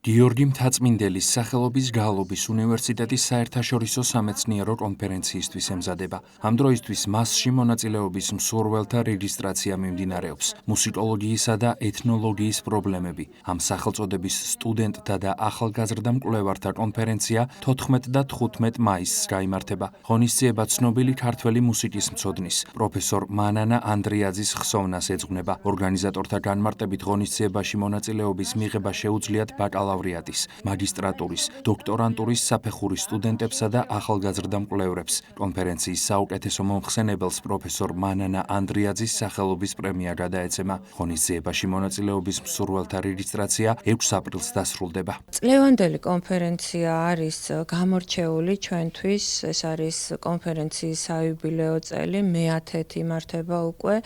გიორგი მთაწმინდელის სახელობის გალობის უნივერსიტეტის საერთაშორისო სამეცნიერო კონფერენციისთვის ემზადება. ამ დროისთვის მასში მონაწილეობის მსურველთა რეგისტრაცია მიმდინარეობს. მუსიკოლოგიისა და ეთნოლოგიის პრობლემები. ამ სახელწოდების სტუდენტთა და ახალგაზრდა მკვლევართა კონფერენცია 14 და 15 მაისს გაიმართება. ღონისძიება ცნობილი ქართველი მუსიკის მცოდნის, პროფესორ მანანა ანდრიაძის ხსოვნას ეძღვნება. ორგანიზატორთა განმარტებით ღონისძიებაში მონაწილეობის მიღება შეუძლიათ ბაკალავრიატის, მაგისტრატურის, დოქტორანტურის საფეხურის სტუდენტებსა და ახალგაზრდა მკვლევრებს. კონფერენციის საუკეთესო მომხსენებელს პროფესორ მანანა ანდრიაძის სახელობის პრემია გადაეცემა. ღონისძიებაში მონაწილეობის მსურველთა რეგისტრაცია 6 აპრილს დასრულდება. წლევანდელი კონფერენცია არის გამორჩეული ჩვენთვის. ეს არის კონფერენციის საიუბილეო წელი, მე-10 იმართება უკვე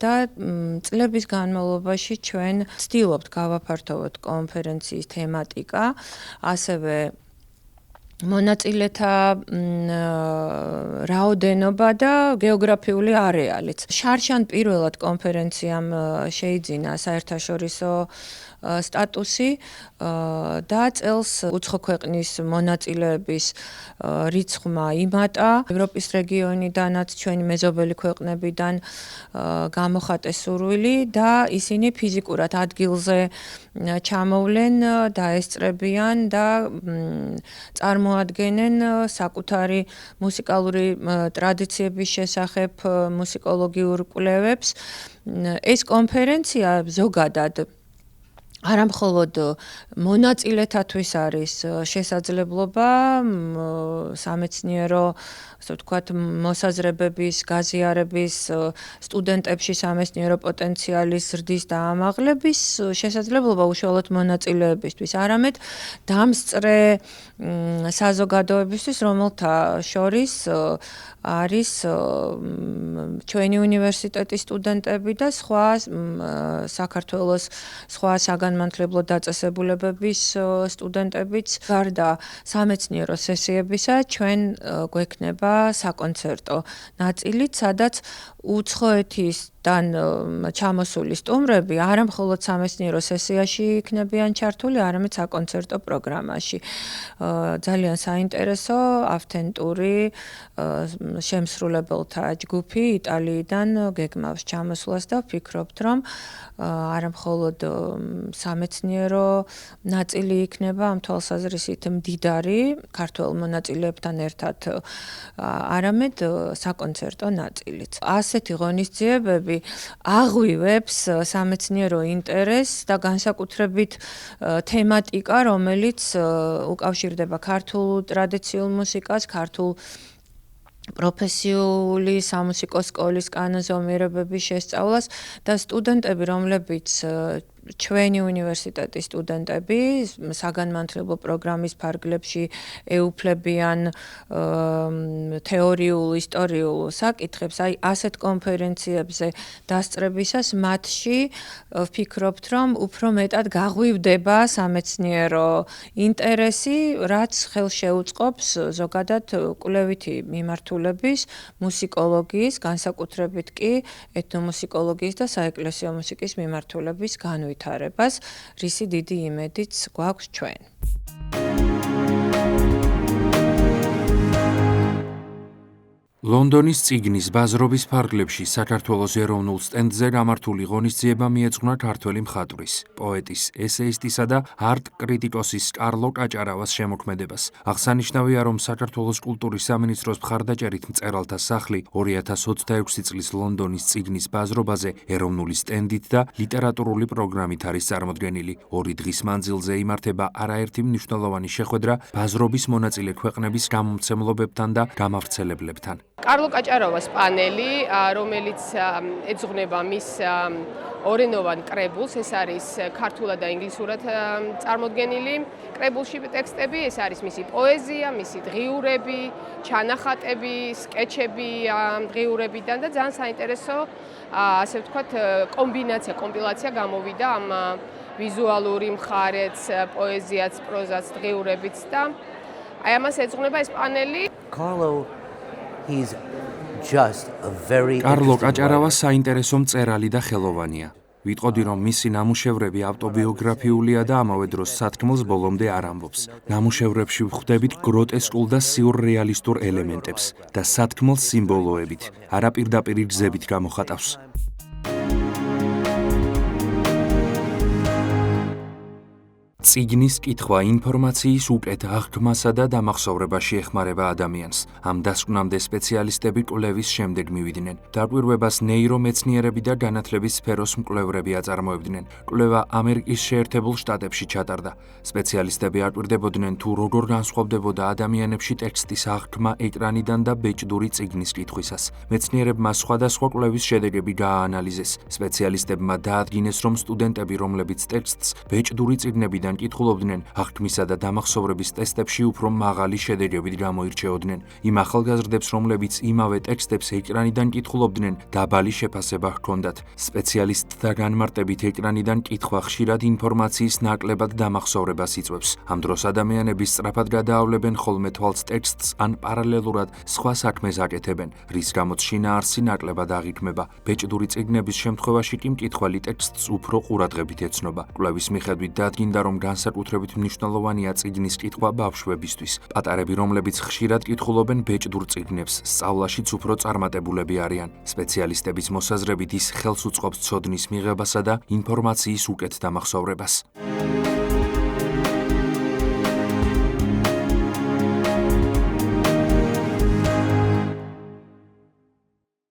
და წლების განმავლობაში ჩვენ ვცდილობთ გავაფართოვოთ კონფერენციის თემატიკა, ასევე მონაწილეთა რაოდენობა და გეოგრაფიული არეალიც. შარშან პირველად კონფერენციამ შეიძინა საერთაშორისო სტატუსი და წელს უცხო ქვეყნის მონაწილეების რიცხვმა იმატა. ევროპის რეგიონიდანაც ჩვენი მეზობელი ქვეყნებიდან გამოხატეს სურვილი და ისინი ფიზიკურად ადგილზე ჩამოვლენ, დაესწრებიან და წარმოადგენენ საკუთარი მუსიკალური ტრადიციების შესახებ მუსიკოლოგიურ კვლევებს. ეს კონფერენცია ზოგადად არა მხოლოდ მონაწილეთათვის არის შესაძლებლობა სამეცნიერო, ასე ვთქვათ, მოსაზრებების, გაზიარების, სტუდენტებში სამეცნიერო პოტენციალის ზრდის და ამაღლების შესაძლებლობა უშუალოდ მონაწილეებისთვის, არამედ დამსწრე საზოგადოებისთვის, რომელთა შორის არის ჩვენი უნივერსიტეტის სტუდენტები და სხვა საქართველოს სხვა საგანმანათლებლო დაწესებულებების სტუდენტებიც. გარდა სამეცნიერო სესიებისა, ჩვენ გვექნება საკონცერტო ნაწილიც, სადაც უცხოეთისგან ჩამოსული სტუმრები არა მხოლოდ სამეცნიერო სესიაში იქნებიან ჩართული, არამედ საკონცერტო პროგრამაში. ძალიან საინტერესო ავთენტური შემსრულებელთა ჯგუფი იტალიიდან გეგმავს ჩამოსვლას და ვფიქრობთ, რომ არა მხოლოდ სამეცნიერო ნაწილი იქნება ამ თვალსაზრისით მდიდარი ქართველ მონაწილეებთან ერთად, არამედ საკონცერტო ნაწილიც. ასეთი ღონისძიებები აღვივებს სამეცნიერო ინტერესს და განსაკუთრებით თემატიკა, რომელიც უკავშირდება ქართულ ტრადიციულ მუსიკას, ქართულ პროფესიული სამუსიკო სკოლის კანონზომიერებების შესწავლას და სტუდენტები, რომლებიც ჩვენი უნივერსიტეტის სტუდენტები საგანმანათლებლო პროგრამის ფარგლებში ეუფლებიან თეორიულ, ისტორიულ საკითხებს, აი ასეთ კონფერენციებზე დასწრებისას მათში ვფიქრობთ, რომ უფრო მეტად გაღვივდება სამეცნიერო ინტერესი, რაც ხელს შეუწყობს ზოგადად კვლევითი მიმართულების, მუსიკოლოგიის, განსაკუთრებით კი ეთნომუსიკოლოგიის და საეკლესიო მუსიკის მიმართულების განვითარებას, რისი დიდი იმედიც გვაქვს ჩვენ. ლონდონის წიგნის ბაზრობის ფარგლებში საქართველოს ეროვნულ სტენდზე გამართული ღონისძიება მიეძღვნა ქართველი მხატვრის, პოეტის, ესეისტისა და არტ კრიტიკოსის კარლო კაჭარავას შემოქმედებას. აღსანიშნავია, რომ საქართველოს კულტურის სამინისტროს მხარდაჭერით მწერალთა სახლი 2026 წლის ლონდონის წიგნის ბაზრობაზე ეროვნული სტენდით და ლიტერატურული პროგრამით არის წარმოდგენილი. 2 დღის მანძილზე იმართება არაერთი მნიშვნელოვანი შეხვედრა ბაზრობის მონაწილე ქვეყნების გამომცემლობებთან და გამავრცელებლებთან. კარლო კაჭარავას პანელი, რომელიც ეძღვნება მის ორენოვან კრებულს, ეს არის ქართულად და ინგლისურად წარმოდგენილი კრებულში ტექსტები, ეს არის მისი პოეზია, მისი დღიურები, ჩანახატები, სკეჩები დღიურებიდან და ძალიან საინტერესო, ასე ვთქვათ, კომბინაცია, კომპილაცია გამოვიდა ამ ვიზუალური მხარეც, პოეზიაც, პროზაც, დღიურებიც და აი ამას ეძღვნება ეს პანელი. კარლო კაჭარავა საინტერესო მწერალი და ხელოვანია. ვიტყოდი, რომ მისი ნამუშევრები ავტობიოგრაფიულია და ამავე დროს სათქმელს ბოლომდე არ ამბობს. ნამუშევრებში ვხვდებით გროტესკულ და სიურრეალისტურ ელემენტებს და სათქმელს სიმბოლოებით, არა პირდაპირ გზებით გამოხატავს. წიგნის კითხვა ინფორმაციის უკეთ აღქმასა და დამახსოვრებაში ეხმარება ადამიანს. ამ დასკვნამდე სპეციალისტები კვლევის შემდეგ მივიდნენ. დაკვირვებას ნეირომეცნიერები და განათლების სფეროს მკვლევრები აწარმოებდნენ. კვლევა ამერიკის შეერთებულ შტატებში ჩატარდა. სპეციალისტები აკვირდებოდნენ თუ როგორ განსხვავდებოდა ადამიანებში ტექსტის აღქმა ეკრანიდან და ბეჭდური წიგნის კითხვისას. მეცნიერებმა სხვადასხვა კვლევის შედეგები გააანალიზეს. სპეციალისტებმა დაადგინეს, რომ სტუდენტები, რომლებიც ტექსტს ბეჭდური წიგნებიდან კითხულობდნენ, აღქმისა და დამახსოვრების ტესტებში უფრო მაღალი შედეგებით გამოირჩეოდნენ. იმ ახალგაზრდებს, რომლებიც იმავე ტექსტებს ეკრანიდან კითხულობდნენ, დაბალი შეფასება ჰქონდათ. სპეციალისტთა განმარტებით ეკრანიდან კითხვა ხშირად ინფორმაციის ნაკლებად დამახსოვრებას იწვევს. ამ დროს ადამიანები სწრაფად გადაავლებენ ხოლმე თვალს ტექსტს ან პარალელურად სხვა საქმეს აკეთებენ, რის გამოც შინაარსი ნაკლებად აღიქმება. ბეჭდური წიგნების შემთხვევაში კი მკითხველი ტექსტს უფრო ყურადღებით ეცნობა. კვლევის მიხედვით დადგინდა, რომ განსაკუთრებით მნიშვნელოვანია წიგნის კითხვა ბავშვებისთვის. პატარები, რომლებიც ხშირად კითხულობენ ბეჭდურ წიგნებს, სწავლაშიც უფრო წარმატებულები არიან. სპეციალისტების მოსაზრებით ის ხელს უწყობს ცოდნის მიღებასა და ინფორმაციის უკეთ დამახსოვრებას.